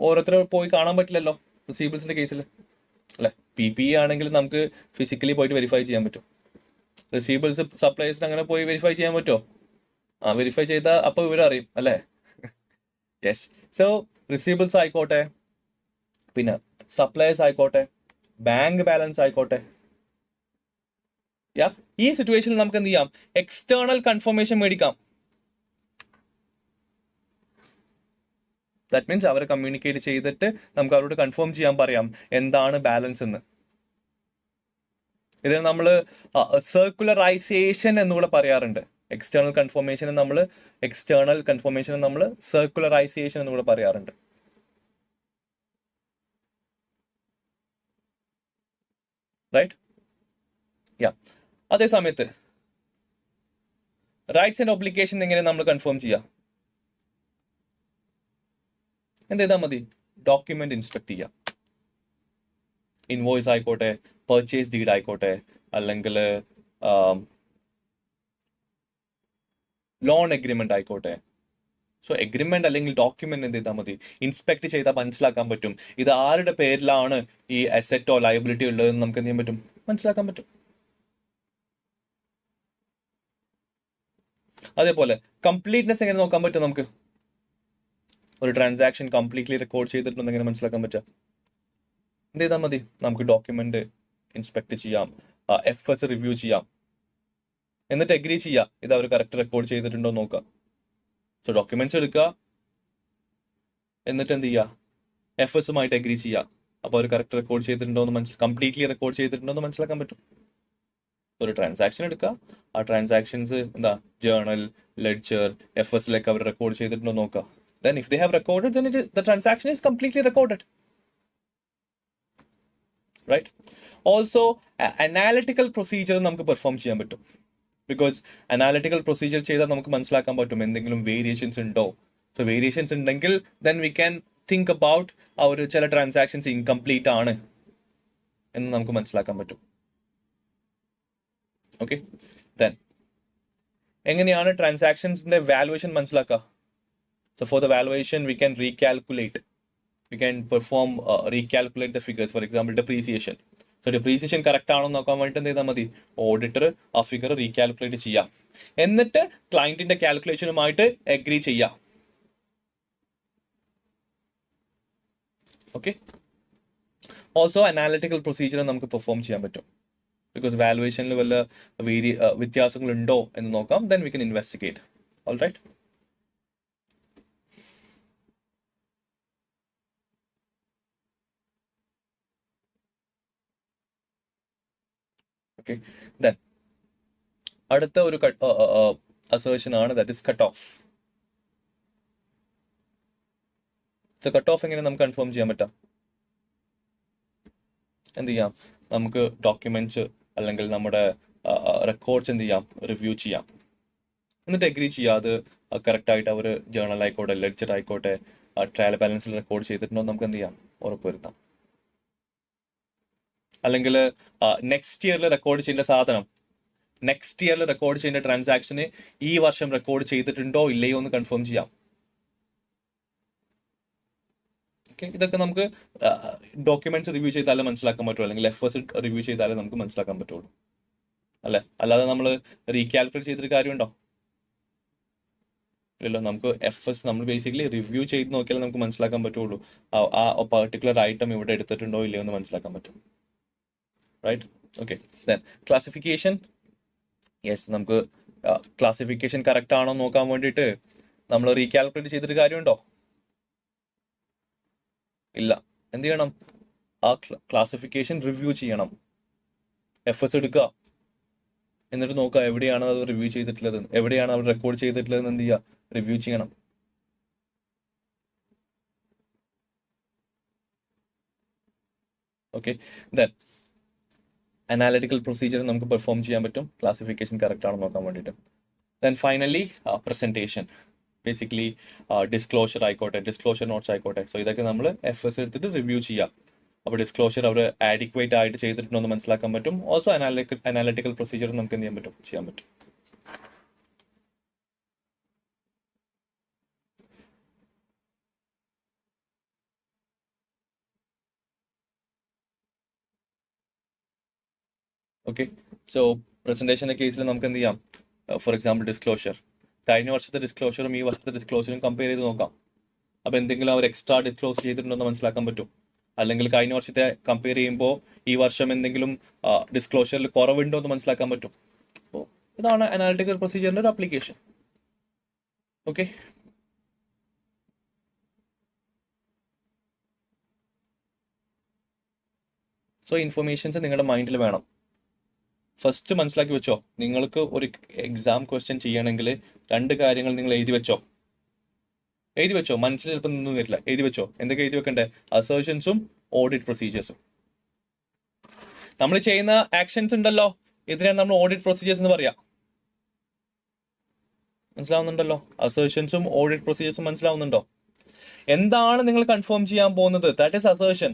ഓരോരുത്തർ പോയി കാണാൻ പറ്റില്ലല്ലോ റിസീവബിൾസിന്റെ കേസിൽ, അല്ലെ? PPE ആണെങ്കിൽ നമുക്ക് ഫിസിക്കലി പോയിട്ട് വെരിഫൈ ചെയ്യാൻ പറ്റും. റിസീവബിൾസ് സപ്ലൈസിന് അങ്ങനെ പോയി വെരിഫൈ ചെയ്യാൻ പറ്റുമോ? വെരിഫൈ ചെയ്താൽ അപ്പൊ ഇവർ അറിയും, അല്ലേ? യെസ്. സോ റിസീവബിൾസ് ആയിക്കോട്ടെ, പിന്നെ സപ്ലൈസ് ആയിക്കോട്ടെ, ബാങ്ക് ബാലൻസ് ആയിക്കോട്ടെ, ഈ സിറ്റുവേഷനിൽ നമുക്ക് എന്ത് ചെയ്യാം? എക്സ്റ്റേണൽ കൺഫർമേഷൻ മേടിക്കാം. ദാറ്റ് മീൻസ് അവരെ കമ്മ്യൂണിക്കേറ്റ് ചെയ്തിട്ട് നമുക്ക് അവരോട് കൺഫേം ചെയ്യാൻ പറയാം എന്താണ് ബാലൻസ് എന്ന്. ഇതിന് നമ്മൾ സർക്കുലറൈസേഷൻ എന്നുകൂടെ പറയാറുണ്ട്. എക്സ്റ്റേണൽ കൺഫർമേഷന് നമ്മൾ സർക്കുലറൈസേഷൻ എന്നുകൂടെ പറയാറുണ്ട്. റൈറ്റ്? അതേ സമയത്ത് റൈറ്റ്സ് ആൻഡ് ഒബ്ലിഗേഷൻ എങ്ങനെ നമ്മൾ കൺഫേം ചെയ്യാം? എന്ത് ചെയ്താൽ മതി? ഡോക്യുമെന്റ് ഇൻസ്പെക്ട് ചെയ്യാം. ഇൻവോയ്സ് ആയിക്കോട്ടെ, പർച്ചേസ് ഡീഡ് ആയിക്കോട്ടെ, അല്ലെങ്കിൽ ലോൺ എഗ്രിമെന്റ് ആയിക്കോട്ടെ. സോ എഗ്രിമെന്റ് അല്ലെങ്കിൽ ഡോക്യുമെന്റ് എന്ത് ചെയ്താൽ മതി? ഇൻസ്പെക്ട് ചെയ്താൽ മനസ്സിലാക്കാൻ പറ്റും ഇത് ആരുടെ പേരിലാണ് ഈ അസറ്റോ ലയബിലിറ്റി ഉള്ളതെന്ന് നമുക്ക് എന്ത് ചെയ്യാൻ പറ്റും? മനസ്സിലാക്കാൻ പറ്റും. അതേപോലെ കംപ്ലീറ്റ്നെസ് എങ്ങനെ നോക്കാൻ പറ്റും നമുക്ക്? ഒരു ട്രാൻസാക്ഷൻ കംപ്ലീറ്റ്ലി റെക്കോർഡ് ചെയ്തിട്ടുണ്ടെന്ന് എങ്ങനെ മനസ്സിലാക്കാൻ പറ്റുക? എന്ത് ചെയ്താൽ മതി? നമുക്ക് ഡോക്യുമെന്റ് ഇൻസ്പെക്ട് ചെയ്യാം, FS റിവ്യൂ ചെയ്യാം, എന്നിട്ട് എഗ്രി ചെയ്യാം ഇത് അവർ കറക്റ്റ് റെക്കോർഡ് ചെയ്തിട്ടുണ്ടോ നോക്കാം. സോ ഡോക്യുമെന്റ്സ് എടുക്കുക, എന്നിട്ട് എന്ത് ചെയ്യുക? FSമായിട്ട് എഗ്രി ചെയ്യുക. അപ്പോൾ അവർ കറക്റ്റ് റെക്കോർഡ് ചെയ്തിട്ടുണ്ടോ എന്ന് കംപ്ലീറ്റ്ലി റെക്കോർഡ് ചെയ്തിട്ടുണ്ടോ എന്ന് മനസ്സിലാക്കാൻ പറ്റും. ഒരു ട്രാൻസാക്ഷൻ എടുക്കുക, ആ ട്രാൻസാക്ഷൻസ് എന്താ ജേർണൽ, ലെഡ്ജർ, FSലേക്ക് അവർ റെക്കോർഡ് ചെയ്തിട്ടുണ്ടോ നോക്കുക. Then if they have recorded, then the transaction is completely recorded. Right? Also, analytical procedure നമുക്ക് പെർഫോം ചെയ്യാൻ പറ്റും. ബിക്കോസ് അനാലിറ്റിക്കൽ പ്രൊസീജിയർ ചെയ്താൽ നമുക്ക് മനസ്സിലാക്കാൻ പറ്റും എന്തെങ്കിലും വേരിയേഷൻസ് ഉണ്ടോ. സോ വേരിയേഷൻസ് ഉണ്ടെങ്കിൽ then we can think about അവർ ചില ട്രാൻസാക്ഷൻസ് ഇൻകംപ്ലീറ്റ് ആണ് എന്ന് നമുക്ക് മനസ്സിലാക്കാൻ പറ്റും. ഓക്കെ, then എങ്ങനെയാണ് ട്രാൻസാക്ഷൻസിന്റെ വാലുവേഷൻ മനസ്സിലാക്കുക? So for the valuation, we can recalculate. We can perform recalculate the figures. For example, depreciation. So depreciation correct ആണോ നോക്കാൻ വേണ്ടിയിട്ട് എന്ത് ചെയ്താൽ മതി? ഓഡിറ്റർ ആ ഫിഗർ റീകാൽക്കുലേറ്റ് ചെയ്യാം, എന്നിട്ട് ക്ലയന്റിന്റെ കാൽക്കുലേഷനുമായിട്ട് അഗ്രി ചെയ്യാം. ഓക്കെ. ഓൾസോ അനാലിറ്റിക്കൽ പ്രൊസീജിയർ നമുക്ക് പെർഫോം ചെയ്യാൻ പറ്റും. ബിക്കോസ് വാലുവേഷനിൽ വല്ല വ്യത്യാസങ്ങളുണ്ടോ എന്ന് നോക്കാം. Then we can investigate. All right. Okay, then അടുത്ത ഒരു അസേർഷൻ ആണ്, that is cut off. Saw cut off എങ്ങനെ നമുക്ക് കൺഫേം ചെയ്യാൻ പറ്റാം? എന്ത് ചെയ്യാം? നമുക്ക് ഡോക്യുമെന്റ്സ് അല്ലെങ്കിൽ നമ്മുടെ റെക്കോർഡ്സ് എന്ത് ചെയ്യാം? റിവ്യൂ ചെയ്യാം, എന്നിട്ട് എഗ്രി ചെയ്യാം അത് കറക്റ്റ് ആയിട്ട് അവർ ജേർണൽ ആയിക്കോട്ടെ, ലെഡ്ജർ ആയിക്കോട്ടെ, ട്രയൽ ബാലൻസിൽ റെക്കോർഡ് ചെയ്തിട്ടുണ്ടോ നമുക്ക് എന്ത് ചെയ്യാം? ഉറപ്പുവരുത്താം. അല്ലെങ്കിൽ നെക്സ്റ്റ് ഇയറിൽ റെക്കോർഡ് ചെയ്യേണ്ട സാധനം നെക്സ്റ്റ് ഇയറിൽ റെക്കോർഡ് ചെയ്യേണ്ട ട്രാൻസാക്ഷന് ഈ വർഷം റെക്കോർഡ് ചെയ്തിട്ടുണ്ടോ ഇല്ലയോ എന്ന് കൺഫേം ചെയ്യാം. ഓക്കെ, ഇതൊക്കെ നമുക്ക് ഡോക്യുമെന്റ്സ് റിവ്യൂ ചെയ്താലേ മനസ്സിലാക്കാൻ പറ്റുള്ളൂ, അല്ലെങ്കിൽ FS റിവ്യൂ ചെയ്താലേ നമുക്ക് മനസ്സിലാക്കാൻ പറ്റുള്ളൂ, അല്ലെ? അല്ലാതെ നമ്മൾ റീകാൽക്കുലേറ്റ് ചെയ്തിട്ട് കാര്യമുണ്ടോ? ഇല്ലല്ലോ. നമുക്ക് FS നമ്മൾ ബേസിക്കലി റിവ്യൂ ചെയ്ത് നോക്കിയാലേ നമുക്ക് മനസ്സിലാക്കാൻ പറ്റുള്ളൂ ആ പർട്ടിക്കുലർ ഐറ്റം ഇവിടെ എടുത്തിട്ടുണ്ടോ ഇല്ലയോ എന്ന് മനസ്സിലാക്കാൻ പറ്റും. Right? Okay, then classification. Yes, നമുക്ക് ക്ലാസിഫിക്കേഷൻ കറക്റ്റ് ആണോ നോക്കാൻ വേണ്ടിയിട്ട് നമ്മൾ റീകാൽക്കുലേറ്റ് ചെയ്തിട്ട് കാര്യമുണ്ടോ? ഇല്ല. എന്ത് ചെയ്യണം? ആ ക്ലാസിഫിക്കേഷൻ റിവ്യൂ ചെയ്യണം, എഫേർട്സ് എടുക്കുക, എന്നിട്ട് നോക്കുക എവിടെയാണ് അത് റിവ്യൂ ചെയ്തിട്ടുള്ളത്, എവിടെയാണ് അവർ റെക്കോർഡ് ചെയ്തിട്ടുള്ളത്, എന്ത് ചെയ്യുക, റിവ്യൂ ചെയ്യണം. ഓക്കെ, ദെൻ അനാലിറ്റിക്കൽ പ്രൊസീജിയർ നമുക്ക് പെർഫോം ചെയ്യാൻ പറ്റും ക്ലാസിഫിക്കേഷൻ കറക്റ്റ് ആണോ നോക്കാൻ വേണ്ടിയിട്ട്. Then finally presentation, basically disclosure ആയിക്കോട്ടെ, ഡിസ്ക്ലോഷർ നോട്ട്സ് ആയിക്കോട്ടെ. സോ ഇതൊക്കെ നമ്മൾ എഫേർട്സ് എടുത്തിട്ട് റിവ്യൂ ചെയ്യാം. അപ്പോൾ ഡിസ്ക്ലോഷർ അവർ ആഡിക്വേറ്റ് ആയിട്ട് ചെയ്തിട്ടുണ്ടോ എന്ന് മനസ്സിലാക്കാൻ പറ്റും. ഓൾസോ അനാലിറ്റിക്കൽ പ്രൊസീജിയർ നമുക്ക് എന്ത് ചെയ്യാൻ പറ്റും. ഓക്കെ, സോ പ്രസന്റേഷൻ്റെ കേസിൽ നമുക്ക് എന്ത് ചെയ്യാം? ഫോർ എക്സാമ്പിൾ ഡിസ്ക്ലോഷർ, കഴിഞ്ഞ വർഷത്തെ ഡിസ്ക്ലോഷറും ഈ വർഷത്തെ ഡിസ്ക്ലോഷറും കമ്പയർ ചെയ്ത് നോക്കാം. അപ്പോൾ എന്തെങ്കിലും അവർ എക്സ്ട്രാ ഡിസ്ക്ലോസ് ചെയ്തിട്ടുണ്ടോ എന്ന് മനസ്സിലാക്കാൻ പറ്റും. അല്ലെങ്കിൽ കഴിഞ്ഞ വർഷത്തെ കമ്പയർ ചെയ്യുമ്പോൾ ഈ വർഷം എന്തെങ്കിലും ഡിസ്ക്ലോഷറിൽ കുറവുണ്ടോ എന്ന് മനസ്സിലാക്കാൻ പറ്റും. അപ്പോൾ ഇതാണ് അനാലിറ്റിക്കൽ പ്രൊസീജിയറിൻ്റെ ഒരു ആപ്ലിക്കേഷൻ. ഓക്കെ, സോ ഇൻഫർമേഷൻസ് നിങ്ങളുടെ മൈൻഡിൽ വേണം. ഫസ്റ്റ് മനസ്സിലാക്കി വെച്ചോ, നിങ്ങൾക്ക് ഒരു എക്സാം ക്വസ്റ്റ്യൻ ചെയ്യണമെങ്കിൽ 2 കാര്യങ്ങൾ നിങ്ങൾ എഴുതി വെച്ചോ. മനസ്സിൽ ചിലപ്പോൾ നിന്നും വരില്ല. എഴുതി വെച്ചോ. എന്തൊക്കെ എഴുതി വെക്കണ്ടേ? അസേർഷൻസും ഓഡിറ്റ് പ്രൊസീജിയേഴ്സും. നമ്മൾ ചെയ്യുന്ന ആക്ഷൻസ് ഉണ്ടല്ലോ, ഇതിനാണ് നമ്മൾ ഓഡിറ്റ് പ്രൊസീജിയേഴ്സ് എന്ന് പറയാം. മനസ്സിലാവുന്നുണ്ടല്ലോ? അസേർഷൻസും ഓഡിറ്റ് പ്രൊസീജിയേഴ്സും മനസ്സിലാവുന്നുണ്ടോ? എന്താണ് നിങ്ങൾ കൺഫേം ചെയ്യാൻ പോകുന്നത്? That is assertion.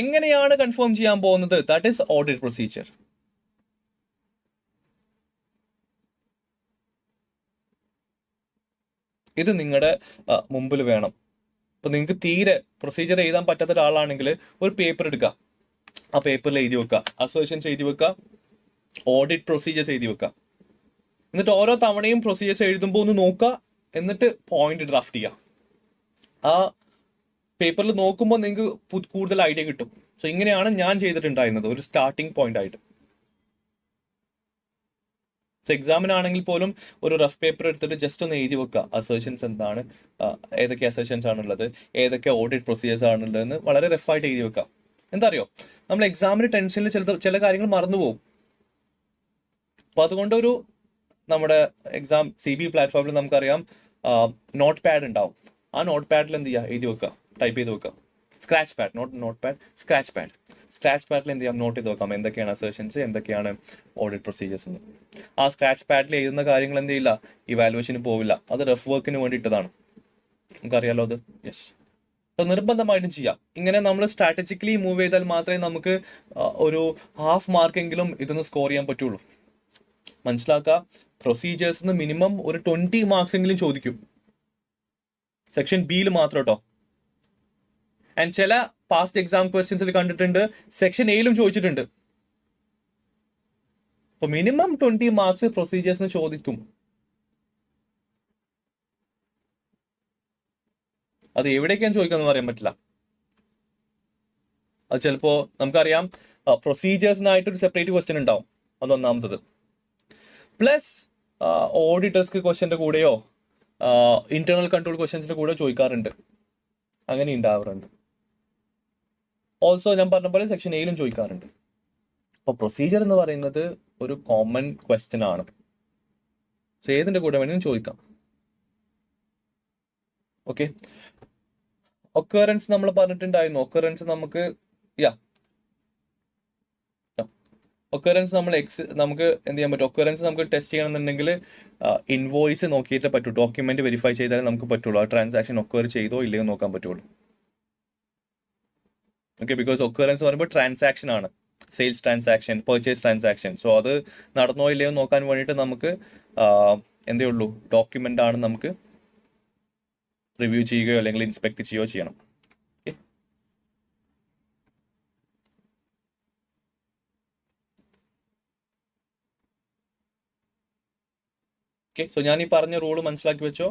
എങ്ങനെയാണ് കൺഫേം ചെയ്യാൻ പോകുന്നത്? That is audit procedure. ഇത് നിങ്ങളുടെ മുമ്പിൽ വേണം. ഇപ്പൊ നിങ്ങൾക്ക് തീരെ പ്രൊസീജിയർ എഴുതാൻ പറ്റാത്ത ഒരാളാണെങ്കിൽ ഒരു പേപ്പർ എടുക്കുക, ആ പേപ്പറിൽ എഴുതി വെക്കുക, അസേർഷൻസ് എഴുതി വെക്കുക, ഓഡിറ്റ് പ്രൊസീജിയേഴ്സ് എഴുതി വെക്കുക. എന്നിട്ട് ഓരോ തവണയും പ്രൊസീജിയേഴ്സ് എഴുതുമ്പോൾ ഒന്ന് നോക്കുക, എന്നിട്ട് പോയിന്റ് ഡ്രാഫ്റ്റ് ചെയ്യുക. ആ പേപ്പറിൽ നോക്കുമ്പോൾ നിങ്ങൾക്ക് കൂടുതൽ ഐഡിയ കിട്ടും. സോ ഇങ്ങനെയാണ് ഞാൻ ചെയ്തിട്ടുണ്ടായിരുന്നത്, ഒരു സ്റ്റാർട്ടിങ് പോയിന്റ് ആയിട്ട്. സോ എക്സാമിനാണെങ്കിൽ പോലും ഒരു റഫ് പേപ്പർ എടുത്തിട്ട് ജസ്റ്റ് ഒന്ന് എഴുതി വെക്കുക, അസേർഷൻസ് എന്താണ്, ഏതൊക്കെ അസേർഷൻസ് ആണുള്ളത്, ഏതൊക്കെ ഓഡിറ്റ് പ്രൊസീജിയേഴ്സ് ആണുള്ളതെന്ന് വളരെ റഫായിട്ട് എഴുതി വെക്കുക. എന്താ അറിയോ, നമ്മൾ എക്സാമിന് ടെൻഷനിൽ ചില കാര്യങ്ങൾ മറന്നുപോകും. അപ്പൊ അതുകൊണ്ട് നമ്മുടെ എക്സാം CB പ്ലാറ്റ്ഫോമിൽ നമുക്കറിയാം നോട്ട് പാഡ് ഉണ്ടാവും. ആ നോട്ട് പാഡിൽ എന്ത് ചെയ്യുക, എഴുതി വെക്കുക, ടൈപ്പ് ചെയ്ത് വെക്കുക. Scratch pad, note pad, scratch പാഡിൽ എന്ത് ചെയ്യാം, നോട്ട് ചെയ്ത് വെക്കാം എന്തൊക്കെയാണ് അസേർഷൻസ്, എന്തൊക്കെയാണ് ഓഡിറ്റ് പ്രൊസീജിയേഴ്സ് എന്ന്. ആ സ്ക്രാച്ച് പാഡിൽ എഴുതുന്ന കാര്യങ്ങൾ എന്ത് ചെയ്യില്ല, ഇവാലുവേഷന് പോവില്ല. അത് റഫ് വർക്കിന് വേണ്ടിയിട്ടതാണ്, നമുക്കറിയാലോ അത്. യെസ്, അപ്പോൾ നിർബന്ധമായിട്ടും ചെയ്യാം. ഇങ്ങനെ നമ്മൾ സ്ട്രാറ്റജിക്കലി മൂവ് ചെയ്താൽ മാത്രമേ നമുക്ക് ഒരു ഹാഫ് മാർക്കെങ്കിലും ഇതൊന്ന് സ്കോർ ചെയ്യാൻ പറ്റുള്ളൂ. മനസ്സിലാക്കുക, പ്രൊസീജിയേഴ്സിന് മിനിമം ഒരു 20 മാർക്സ് എങ്കിലും ചോദിക്കും, സെക്ഷൻ ബിയിൽ മാത്രം കേട്ടോ. ആൻഡ് ചില പാസ്റ്റ് എക്സാം ക്വസ്റ്റ്യൻസിൽ കണ്ടിട്ടുണ്ട് സെക്ഷൻ എയിലും ചോദിച്ചിട്ടുണ്ട്. അപ്പൊ മിനിമം 20 മാർക്സ് പ്രൊസീജിയേഴ്സിന് ചോദിക്കും. അത് എവിടേക്കാണ് ചോദിക്കാന്ന് പറയാൻ പറ്റില്ല. അത് ചിലപ്പോ നമുക്കറിയാം പ്രൊസീജിയേഴ്സിനായിട്ടൊരു സെപ്പറേറ്റ് ക്വസ്റ്റ്യൻ ഉണ്ടാവും, അതൊന്നാമത്തത്. പ്ലസ് ഓഡിറ്റേഴ്സ്ക്ക് ക്വസ്റ്റ്യന്റെ കൂടെയോ ഇന്റേണൽ കൺട്രോൾ ക്വസ്റ്റ്യൻസിന്റെ കൂടെ ചോദിക്കാറുണ്ട്, അങ്ങനെ ഉണ്ടാവാറുണ്ട്. ഓൾസോ ഞാൻ പറഞ്ഞ പോലെ സെക്ഷൻ എയിലും ചോദിക്കാറുണ്ട്. അപ്പോൾ പ്രൊസീജിയർ എന്ന് പറയുന്നത് ഒരു കോമൺ ക്വസ്റ്റ്യൻ ആണ്. സോ ഏതിന്റെ കൂടെ വേണമെങ്കിലും ചോദിക്കാം. ഓക്കെ, ഒക്കറൻസ് നമ്മൾ പറഞ്ഞിട്ടുണ്ടായിരുന്നു. ഒക്കറൻസ് നമുക്ക് ഒക്കറൻസ് നമുക്ക് എന്ത് ചെയ്യാൻ പറ്റും? ഒക്കറൻസ് നമുക്ക് ടെസ്റ്റ് ചെയ്യണമെന്നുണ്ടെങ്കിൽ ഇൻവോയ്സ് നോക്കിയിട്ട് പറ്റൂ, ഡോക്യുമെന്റ് വെരിഫൈ ചെയ്താലേ നമുക്ക് പറ്റുള്ളൂ ആ ട്രാൻസാക്ഷൻ ഒക്കർ ചെയ്തോ ഇല്ലയോ നോക്കാൻ പറ്റുള്ളൂ. ഓക്കെ, ബിക്കോസ് ഒക്കറൻസ് പറയുമ്പോൾ ട്രാൻസാക്ഷൻ ആണ്, sales transaction, purchase transaction. So അത് നടന്നോ ഇല്ലയോ നോക്കാൻ വേണ്ടിയിട്ട് നമുക്ക് എന്തേ ഉള്ളൂ, ഡോക്യുമെന്റ് ആണ് നമുക്ക് റിവ്യൂ ചെയ്യുകയോ അല്ലെങ്കിൽ ഇൻസ്പെക്ട് ചെയ്യുകയോ ചെയ്യണം. ഓക്കെ, സോ ഞാൻ ഈ പറഞ്ഞ റൂള് മനസ്സിലാക്കി വെച്ചോ.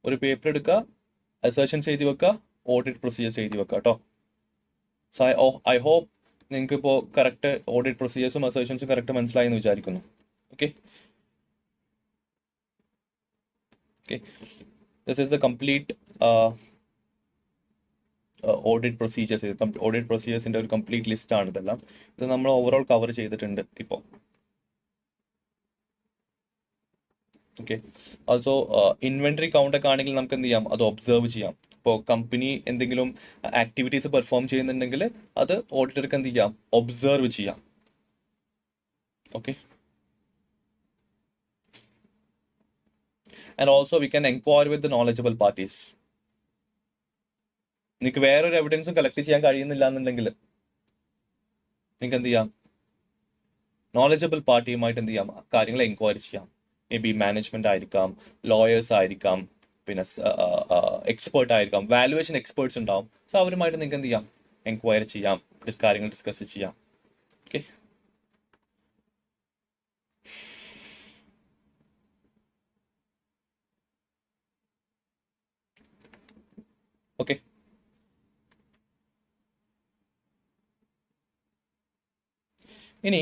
ഒരു പേപ്പർ എടുക്കുക, അസേർഷൻസ് എഴുതി വെക്കുക, ഓഡിറ്റ് പ്രൊസീജിയേഴ്സ് എഴുതി വെക്കുക കേട്ടോ. സോ ഐ ഹോപ്പ് നിങ്ങൾക്ക് ഇപ്പോൾ കറക്റ്റ് ഓഡിറ്റ് പ്രൊസീജിയേഴ്സും അസേർഷൻസും കറക്റ്റ് മനസ്സിലായി എന്ന് വിചാരിക്കുന്നു. Okay, Okay, this is the complete audit procedures. Audit പ്രൊസീജിയേഴ്സിൻ്റെ ഒരു കംപ്ലീറ്റ് ലിസ്റ്റ് ആണ് ഇതെല്ലാം. ഇത് നമ്മൾ ഓവറോൾ കവർ ചെയ്തിട്ടുണ്ട് ഇപ്പോൾ. ഓക്കെ, ഓൾസോ ഇൻവെന്ററി കൗണ്ട് ഒക്കെ ആണെങ്കിൽ നമുക്ക് എന്ത് ചെയ്യാം, അത് ഒബ്സർവ് ചെയ്യാം. ഇപ്പോൾ കമ്പനി എന്തെങ്കിലും ആക്ടിവിറ്റീസ് പെർഫോം ചെയ്യുന്നുണ്ടെങ്കിൽ അത് ഓഡിറ്റർക്ക് എന്ത് ചെയ്യാം, ഒബ്സർവ് ചെയ്യാം. Okay, and also we can enquire with the knowledgeable parties. നിങ്ങൾക്ക് വേറൊരു എവിഡൻസും കളക്ട് ചെയ്യാൻ കഴിയുന്നില്ല എന്നുണ്ടെങ്കിൽ നിങ്ങൾക്ക് എന്ത് ചെയ്യാം, നോളജബിൾ പാർട്ടിയുമായിട്ട് എന്ത് ചെയ്യാം, കാര്യങ്ങൾ എൻക്വയറി ചെയ്യാം. മേ ബി മാനേജ്മെന്റ് ആയിരിക്കാം, ലോയേഴ്സ് ആയിരിക്കാം, പിന്നെ എക്സ്പേർട്ട് ആയിരിക്കാം, വാലുവേഷൻ എക്സ്പേർട്സ് ഉണ്ടാവും. സോ അവരുമായിട്ട് നിങ്ങൾക്ക് എന്ത് ചെയ്യാം, എൻക്വയറി ചെയ്യാം, കാര്യങ്ങൾ ഡിസ്കസ് ചെയ്യാം. Okay, okay. ഇനി